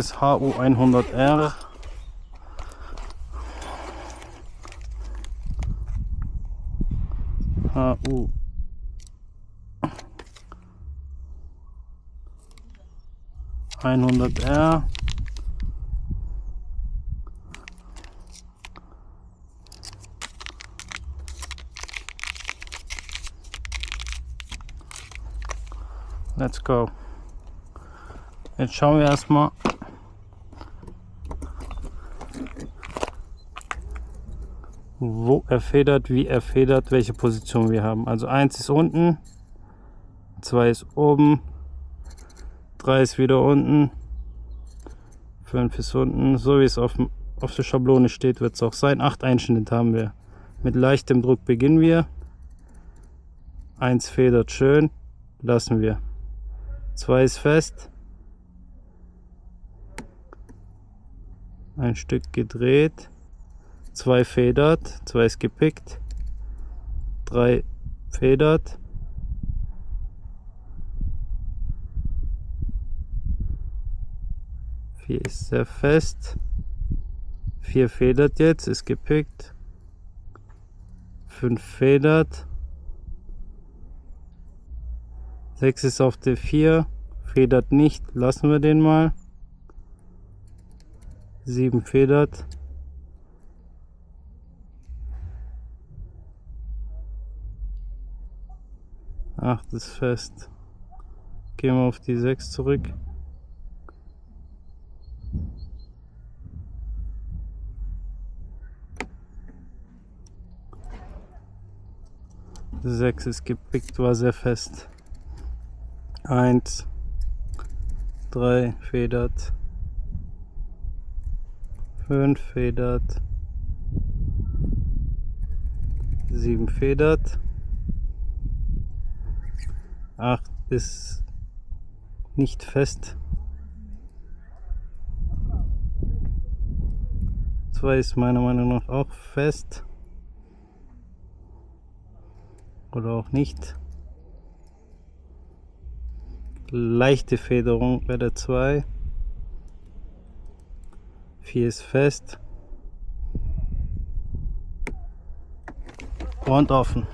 Das HU100R. HU100R. Let's go. Jetzt schauen wir erstmal, wo er federt, wie er federt, welche Position wir haben. Also 1 ist unten, 2 ist oben, 3 ist wieder unten, 5 ist unten. So wie es auf der Schablone steht, wird es auch sein. 8 Einschnitte haben wir. Mit leichtem Druck beginnen wir. 1 federt schön, lassen wir. 2 ist fest. Ein Stück gedreht. 2 federt. 2 ist gepickt. 3 federt. 4 ist sehr fest. 4 federt jetzt, ist gepickt. 5 federt. 6 ist auf der 4, federt nicht, lassen wir den mal. 7 federt. 8 ist fest. Gehen wir auf die 6 zurück. Die 6 ist gepickt, war sehr fest. 1, 3 federt, 5 federt, 7 federt, 8 ist nicht fest, 2 ist meiner Meinung nach auch fest oder auch nicht. Leichte Federung bei der 2. 4 ist fest und offen.